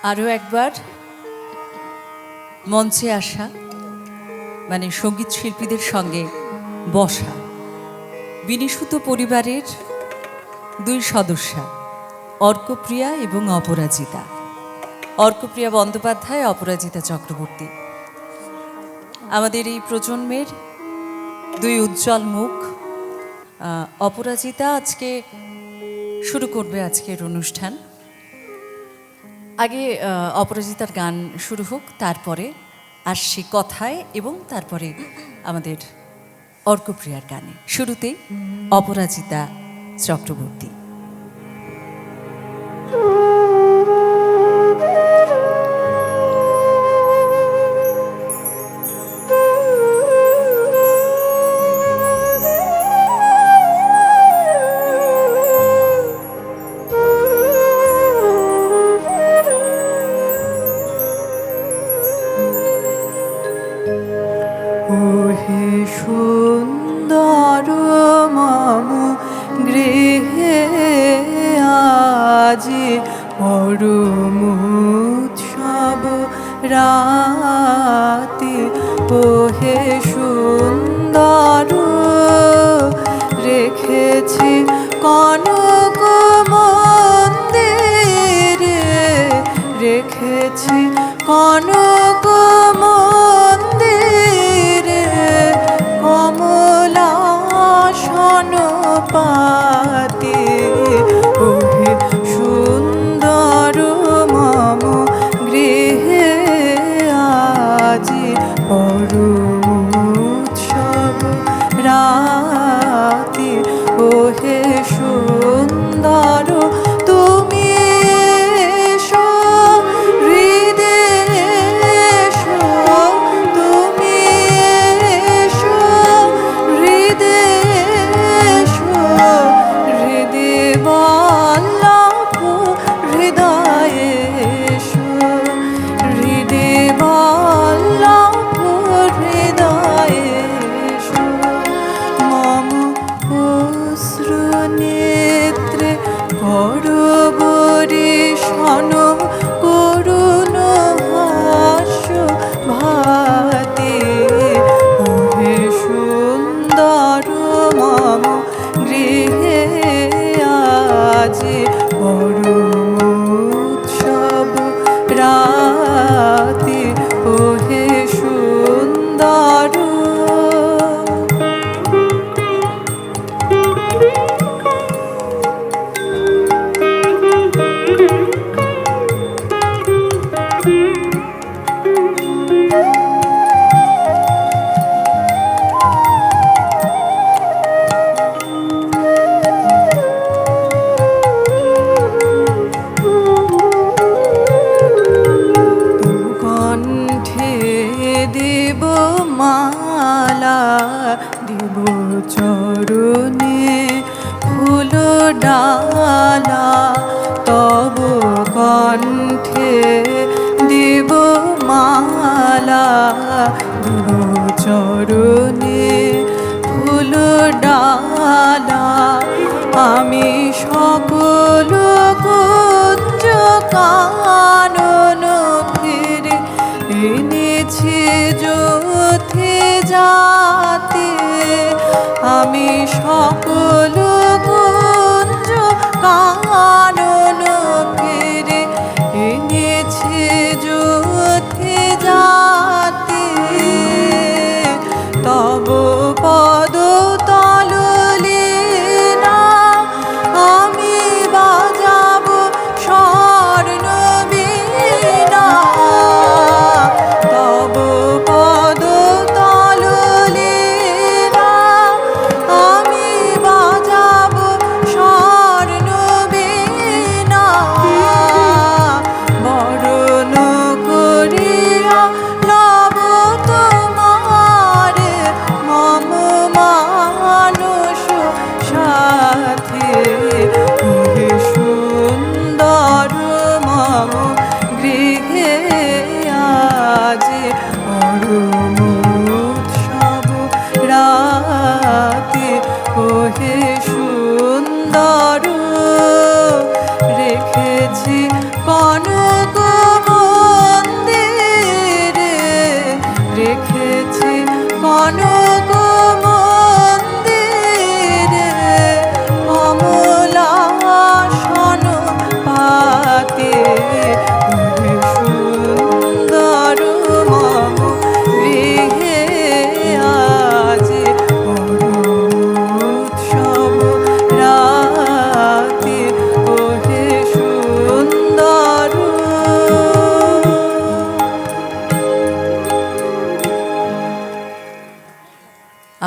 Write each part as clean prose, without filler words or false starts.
আরও একবার মঞ্চে আসা মানে সঙ্গীত শিল্পীদের সঙ্গে বসা বিনিশুত পরিবারের দুই সদস্যা অর্কপ্রিয়া এবং অপরাজিতা। অর্কপ্রিয়া বন্দ্যোপাধ্যায়, অপরাজিতা চক্রবর্তী। আমাদের এই প্রজন্মের দুই উজ্জ্বল মুখ। অপরাজিতা আজকে শুরু করবে আজকের অনুষ্ঠান। আগে অপরাজিতার গান শুরু হোক, তারপরে আসছি কথায় এবং তারপরে আমাদের অর্কপ্রিয়ার গানে। শুরুতেই অপরাজিতা চক্রবর্তী। ওহে সুন্দর মম গৃহে আজি পরম উৎসব রাতি। ওহে সুন্দর রেখেছি কনক মন্দিরে, রেখেছি কনক মন্দিরে কমলাসন পাতি। ওহে সুন্দর মম গৃহে আজি পরম উৎসব রাতি। ওহে সুন্দর তুমি এসো হৃদে এসো, তুমি এসো হৃদে এসো, হৃদে বল্লভ হৃদয়ে এসো, হৃদে বল্লভ হৃদয়ে এসো। মম অশ্রু নেত্রে করবরিশন করুণ হাস্য ভাতি। ওহে সুন্দর মম গৃহে আজি পরম উৎসব রাতি। ওহে সুন্দর কণ্ঠে দেব মালা, দেব চরণে ফুল ডালা। তব কণ্ঠে দেব মালা, দেব চরণে ফুল ডালা। আমি সকল কুঞ্জ কানন ফিরে এনেছি যথে যাতে। আমি সকল কুঞ্জ কানন ফিরে এনেছি যথে যাতে। তব পদ তললীলা আমি বাজাবো স্বর্ণ বীণা। তব পদ তললীলা আমি বাজাবো স্বর্ণ বীণা। বরণ করিয়া লব তোমারে মম মানস সাথে। ওহে সুন্দর মম গৃহে আজি পরম উৎসব রাতি। ওহে সুন্দর রেখেছি কনক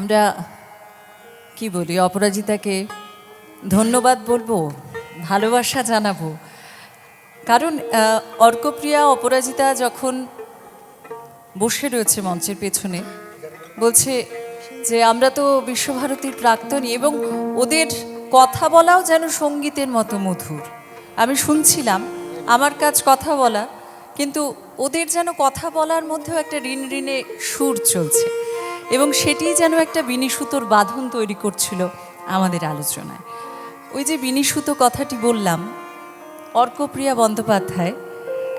আমরা কি বলি, অপরাজিতাকে ধন্যবাদ বলবো, ভালোবাসা জানাবো। কারণ অর্কপ্রিয়া অপরাজিতা যখন বসে রয়েছে মঞ্চের পেছনে, বলছে যে আমরা তো বিশ্বভারতীর প্রাক্তনী, এবং ওদের কথা বলাও যেন সঙ্গীতের মতো মধুর। আমি শুনছিলাম, আমার কাজ কথা বলা, কিন্তু ওদের যেন কথা বলার মধ্যেও একটা ঋণঋণে সুর চলছে, এবং সেটি যেন একটা বিনিসুতোর বাঁধন তৈরি করছিল আমাদের আলোচনায়। ওই যে বিনিসুতো কথাটি বললাম, অর্কপ্রিয়া বন্দ্যোপাধ্যায়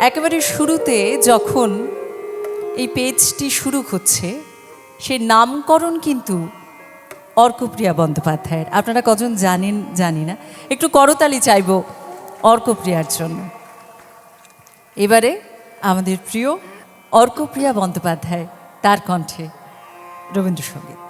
একেবারে শুরুতে যখন এই পেজটি শুরু হচ্ছে, সেই নামকরণ কিন্তু অর্কপ্রিয়া বন্দ্যোপাধ্যায়ের। আপনারা কজন জানেন জানি না, একটু করতালি চাইব অর্কপ্রিয়ার জন্য। এবারে আমাদের প্রিয় অর্কপ্রিয়া বন্দ্যোপাধ্যায়, তার কণ্ঠে রবীন্দ্রসঙ্গীত।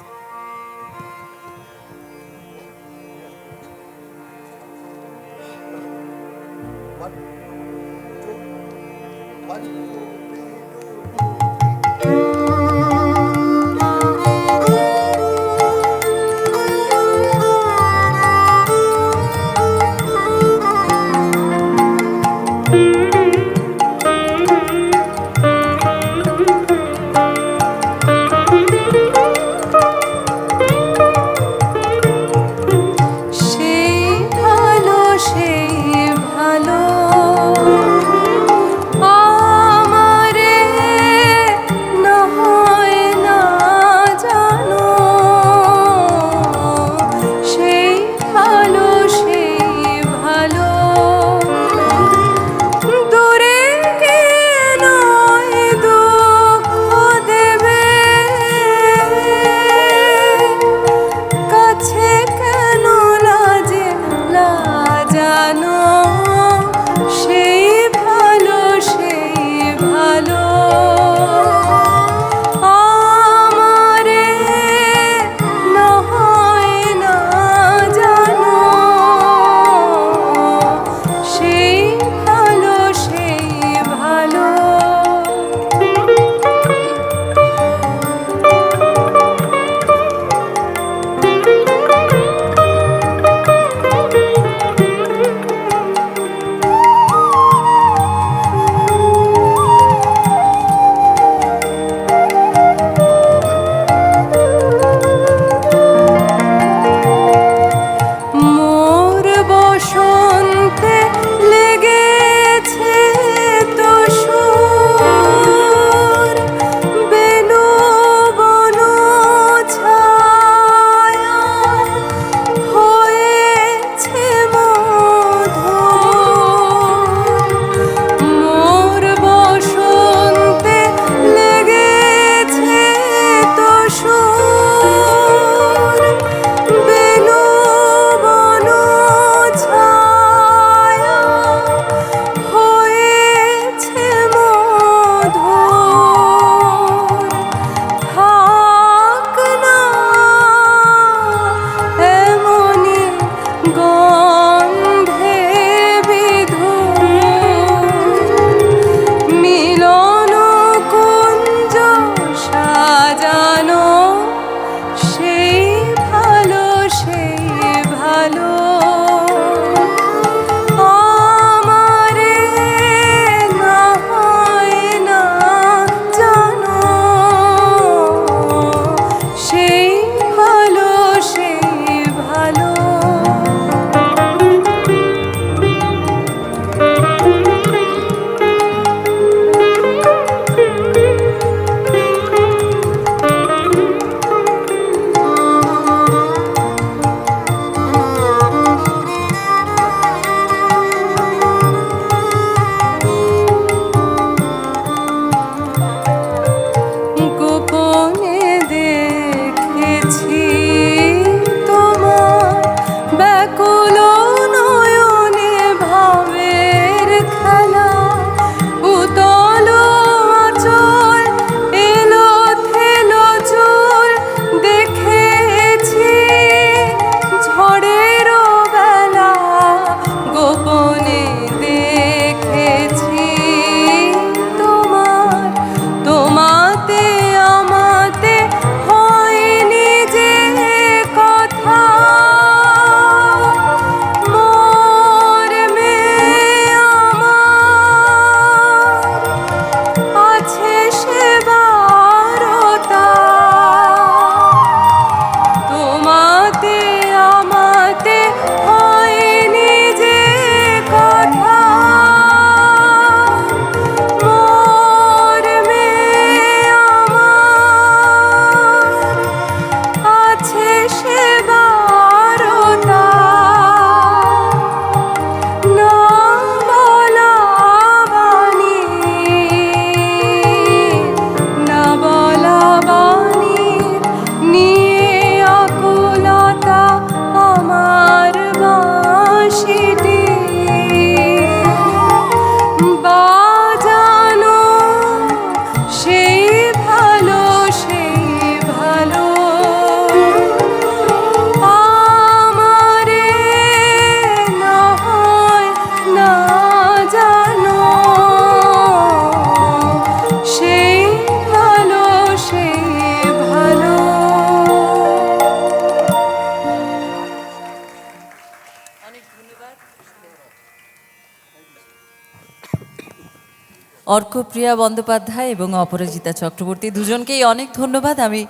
অর্কপ্রিয়া বন্দ্যোপাধ্যায় এবং অপরাজিতা চক্রবর্তী দুজনকেই অনেক ধন্যবাদ। আমি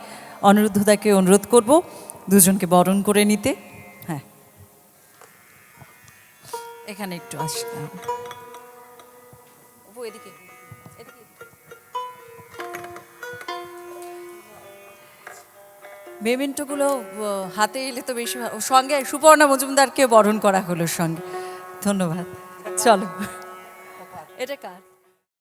অনিরুদ্ধদাকে অনুরোধ করব দুজনকে বরণ করে নিতে। হ্যাঁ, এখানে একটু আসলাম। এদিকে মেমেন্টোগুলো হাতে এলে তো বেশি ভালো। সঙ্গে সুপর্ণা মজুমদারকে বরণ করা হলো সঙ্গে। ধন্যবাদ। চলো, এটা কার?